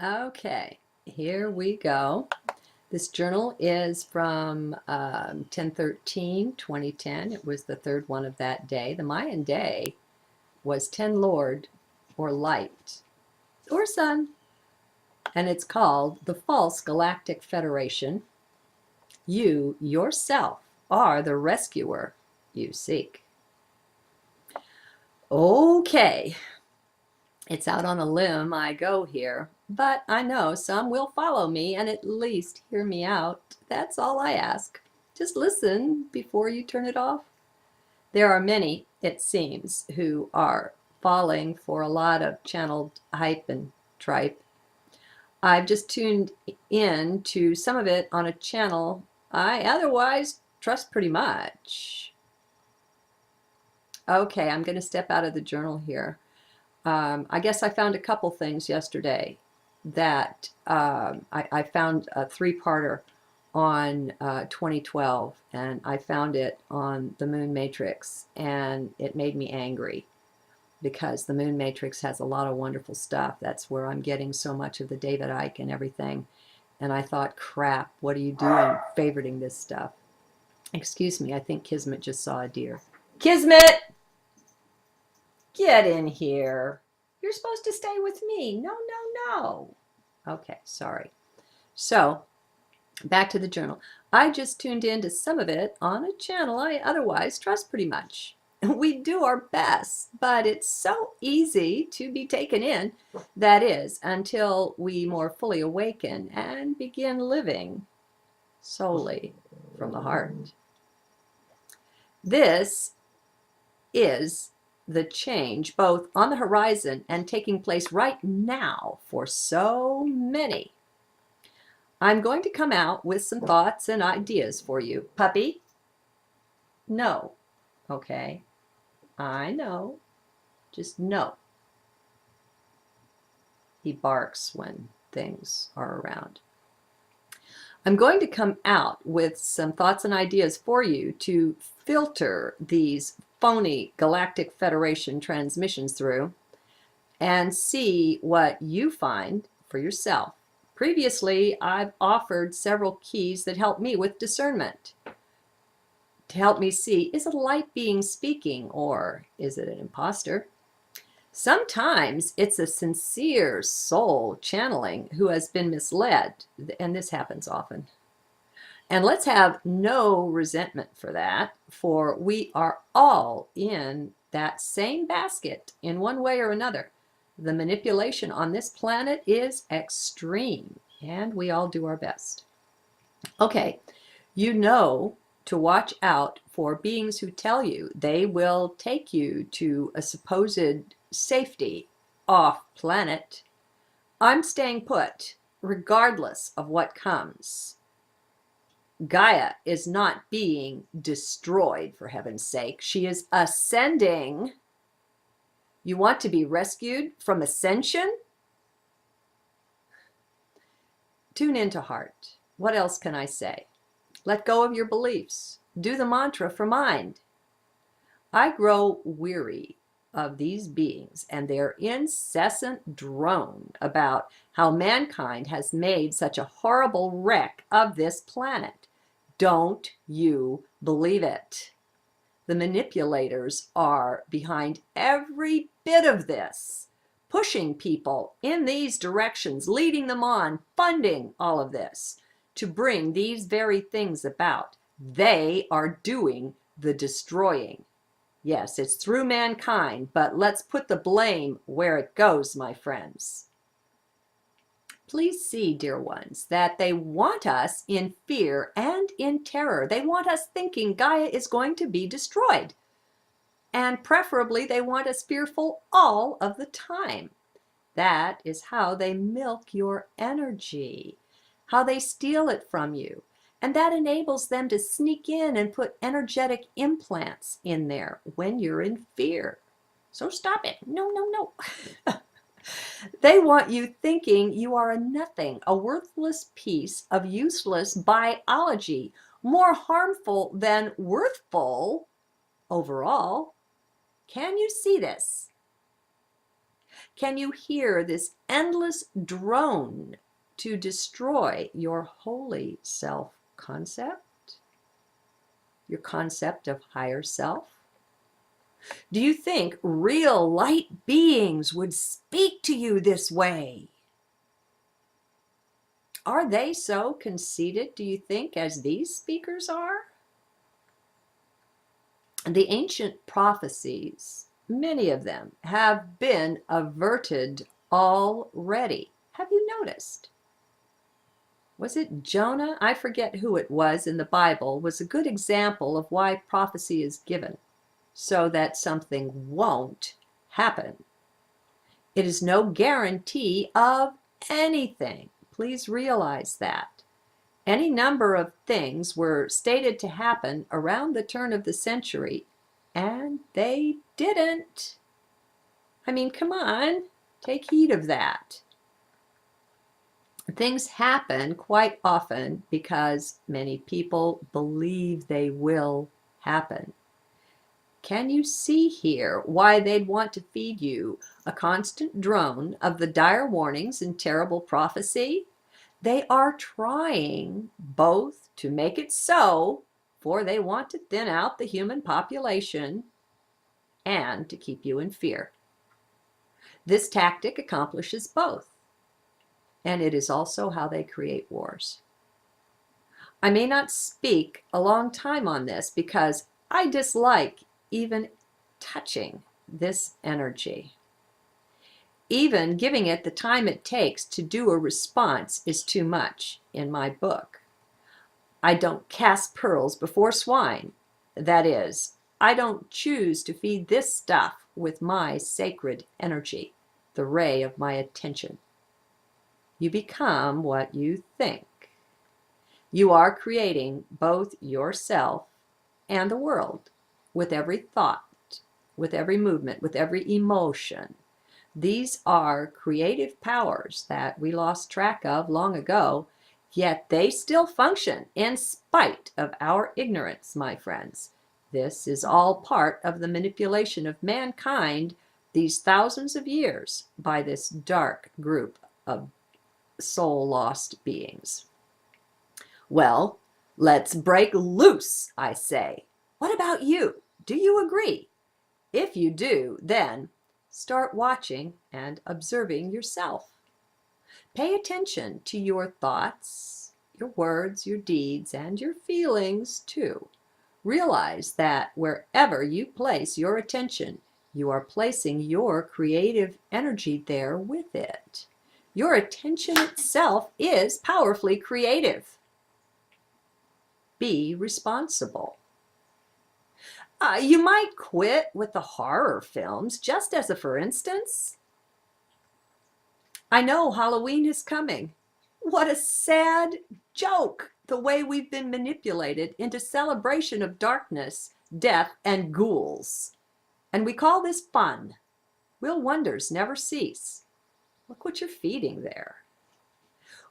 Okay, here we go. This journal is from 10/13/2010. It was the third one of that day. The Mayan day was 10 Lord or light or sun, and it's called the false Galactic Federation. You yourself are the rescuer you seek. Okay, it's out on a limb I go here, but I know some will follow me and at least hear me out. That's all I ask. Just listen before you turn it off. There are many, it seems, who are falling for a lot of channeled hype and tripe. I've just tuned in to some of it on a channel I otherwise trust pretty much. Okay, I'm going to step out of the journal here. I guess I found a couple things yesterday that I found a three-parter on 2012, and I found it on the Moon Matrix, and it made me angry because the Moon Matrix has a lot of wonderful stuff. That's where I'm getting so much of the David Icke and everything. And I thought, crap, what are you doing favoriting this stuff? Excuse me, I think Kismet just saw a deer. Kismet! Get in here. You're supposed to stay with me. No, no, no. Okay, sorry. So, back to the journal. I just tuned in to some of it on a channel I otherwise trust pretty much. We do our best, but it's so easy to be taken in, that is, until we more fully awaken and begin living solely from the heart. This is the change both on the horizon and taking place right now for so many. I'm going to come out with some thoughts and ideas for you. Puppy? No. Okay. I know. Just no. He barks when things are around. I'm going to come out with some thoughts and ideas for you to filter these phony Galactic Federation transmissions through and see what you find for yourself. Previously, I've offered several keys that help me with discernment, to help me see, is it a light being speaking or is it an impostor? Sometimes it's a sincere soul channeling who has been misled, and this happens often. And let's have no resentment for that, for we are all in that same basket in one way or another. The manipulation on this planet is extreme, and we all do our best. Okay, you know to watch out for beings who tell you they will take you to a supposed safety off planet. I'm staying put, regardless of what comes. Gaia is not being destroyed, for heaven's sake. She is ascending. You want to be rescued from ascension? Tune into heart. What else can I say? Let go of your beliefs. Do the mantra for mind. I grow weary of these beings and their incessant drone about how mankind has made such a horrible wreck of this planet. Don't you believe it? The manipulators are behind every bit of this, pushing people in these directions, leading them on, funding all of this to bring these very things about. They are doing the destroying. Yes, it's through mankind, but let's put the blame where it goes, my friends. Please see, dear ones, that they want us in fear and in terror. They want us thinking Gaia is going to be destroyed. And preferably, they want us fearful all of the time. That is how they milk your energy, how they steal it from you. And that enables them to sneak in and put energetic implants in there when you're in fear. So stop it. No, no, no. They want you thinking you are a nothing, a worthless piece of useless biology, more harmful than worthful overall. Can you see this? Can you hear this endless drone to destroy your holy self-concept? Your concept of higher self? Do you think real light beings would speak to you this way? Are they so conceited, do you think, as these speakers are? The ancient prophecies, many of them, have been averted already. Have you noticed? Was it Jonah? I forget who it was in the Bible, was a good example of why prophecy is given, so that something won't happen. It is no guarantee of anything. Please realize that. Any number of things were stated to happen around the turn of the century, and they didn't. I mean, come on, take heed of that. Things happen quite often because many people believe they will happen. Can you see here why they'd want to feed you a constant drone of the dire warnings and terrible prophecy? They are trying both to make it so, for they want to thin out the human population, and to keep you in fear. This tactic accomplishes both, and it is also how they create wars. I may not speak a long time on this because I dislike even touching this energy. Even giving it the time it takes to do a response is too much in my book. I don't cast pearls before swine. That is, I don't choose to feed this stuff with my sacred energy, the ray of my attention. You become what you think. You are creating both yourself and the world with every thought, with every movement, with every emotion. These are creative powers that we lost track of long ago, yet they still function in spite of our ignorance, my friends. This is all part of the manipulation of mankind these thousands of years by this dark group of soul-lost beings. Well, let's break loose, I say. What about you? Do you agree? If you do, then start watching and observing yourself. Pay attention to your thoughts, your words, your deeds, and your feelings too. Realize that wherever you place your attention, you are placing your creative energy there with it. Your attention itself is powerfully creative. Be responsible. You might quit with the horror films, just as a for instance. I know Halloween is coming. What a sad joke, the way we've been manipulated into celebration of darkness, death, and ghouls. And we call this fun. Will wonders never cease? Look what you're feeding there.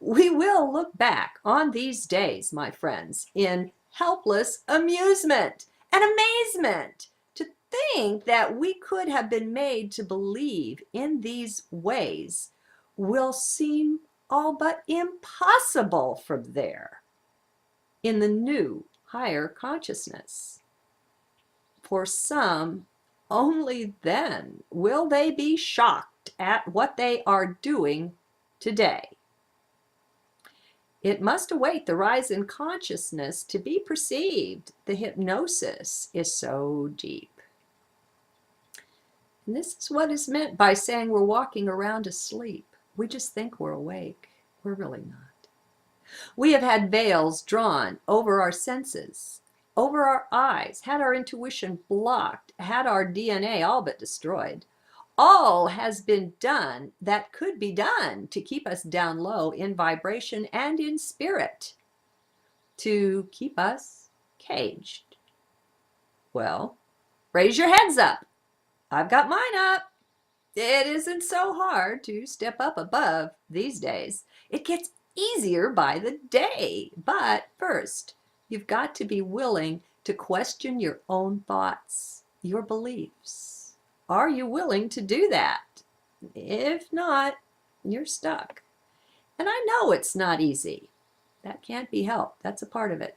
We will look back on these days, my friends, in helpless amusement and amazement to think that we could have been made to believe in these ways will seem all but impossible from there in the new higher consciousness. For some, only then will they be shocked at what they are doing today. It must await the rise in consciousness to be perceived. The hypnosis is so deep. And this is what is meant by saying we're walking around asleep. We just think we're awake. We're really not. We have had veils drawn over our senses, over our eyes, had our intuition blocked, had our DNA all but destroyed. All has been done that could be done to keep us down low in vibration and in spirit, to keep us caged. Well, raise your heads up. I've got mine up. It isn't so hard to step up above these days. It gets easier by the day. But first, you've got to be willing to question your own thoughts, your beliefs. Are you willing to do that? If not, you're stuck. And I know it's not easy. That can't be helped. That's a part of it.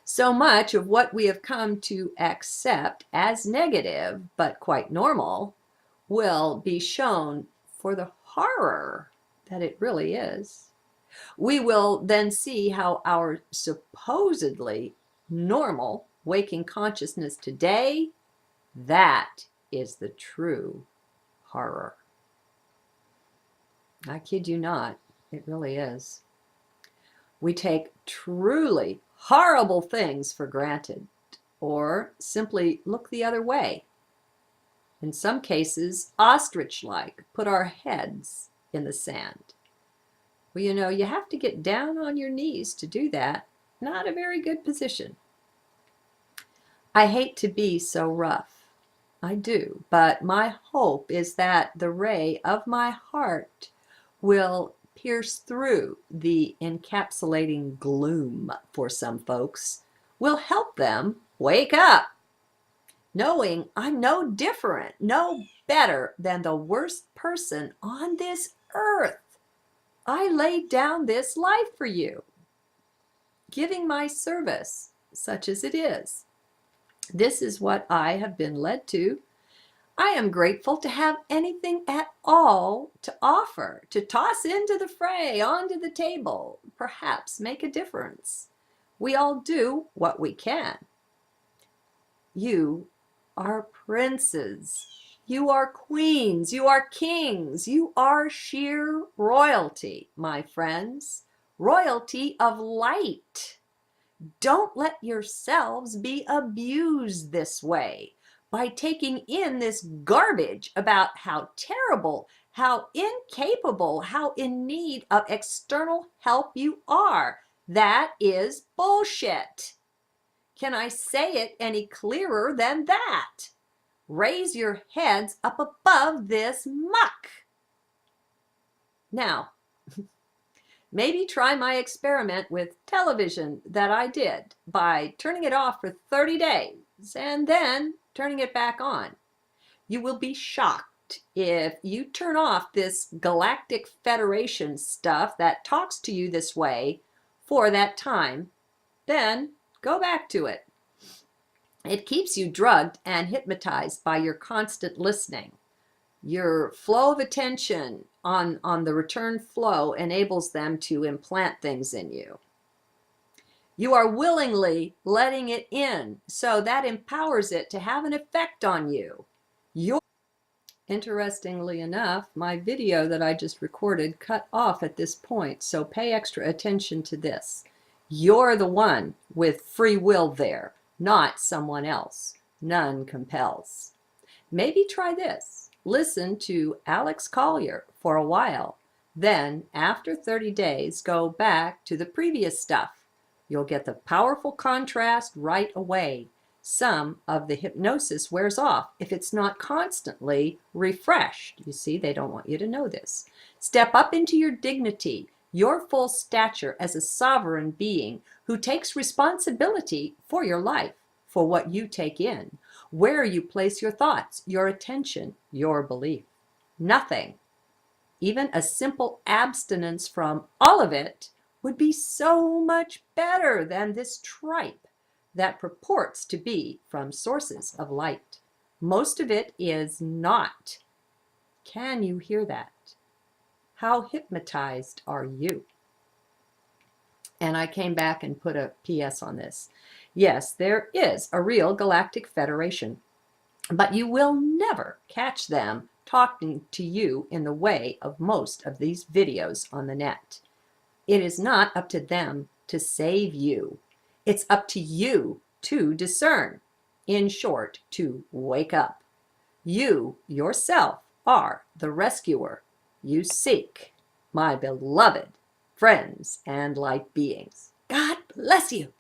So much of what we have come to accept as negative, but quite normal, will be shown for the horror that it really is. We will then see how our supposedly normal waking consciousness today, that is the true horror. I kid you not, it really is. We take truly horrible things for granted, or simply look the other way. In some cases, ostrich-like, put our heads in the sand. Well, you know, you have to get down on your knees to do that. Not a very good position. I hate to be so rough. I do. But my hope is that the ray of my heart will pierce through the encapsulating gloom for some folks, will help them wake up, knowing I'm no different, no better than the worst person on this earth. I laid down this life for you, giving my service, such as it is. This is what I have been led to. I am grateful to have anything at all to offer, to toss into the fray, onto the table, perhaps make a difference. We all do what we can. You are princes. You are queens. You are kings. You are sheer royalty, my friends. Royalty of light. Don't let yourselves be abused this way by taking in this garbage about how terrible, how incapable, how in need of external help you are. That is bullshit. Can I say it any clearer than that? Raise your heads up above this muck. Now, maybe try my experiment with television that I did by turning it off for 30 days and then turning it back on. You will be shocked if you turn off this Galactic Federation stuff that talks to you this way for that time, then go back to it. It keeps you drugged and hypnotized by your constant listening. Your flow of attention on the return flow enables them to implant things in you. You are willingly letting it in, so that empowers it to have an effect on you. Interestingly enough, my video that I just recorded cut off at this point, so pay extra attention to this. You're the one with free will there, not someone else. None compels. Maybe try this. Listen to Alex Collier for a while. Then, after 30 days, go back to the previous stuff. You'll get the powerful contrast right away. Some of the hypnosis wears off if it's not constantly refreshed. You see, they don't want you to know this. Step up into your dignity, your full stature as a sovereign being who takes responsibility for your life, for what you take in, where you place your thoughts, your attention, your belief. Nothing, even a simple abstinence from all of it, would be so much better than this tripe that purports to be from sources of light. Most of it is not. Can you hear that? How hypnotized are you? And I came back and put a PS on this. Yes, there is a real Galactic Federation, but you will never catch them talking to you in the way of most of these videos on the net. It is not up to them to save you. It's up to you to discern. In short, to wake up. You yourself are the rescuer you seek, my beloved friends and light beings. God bless you.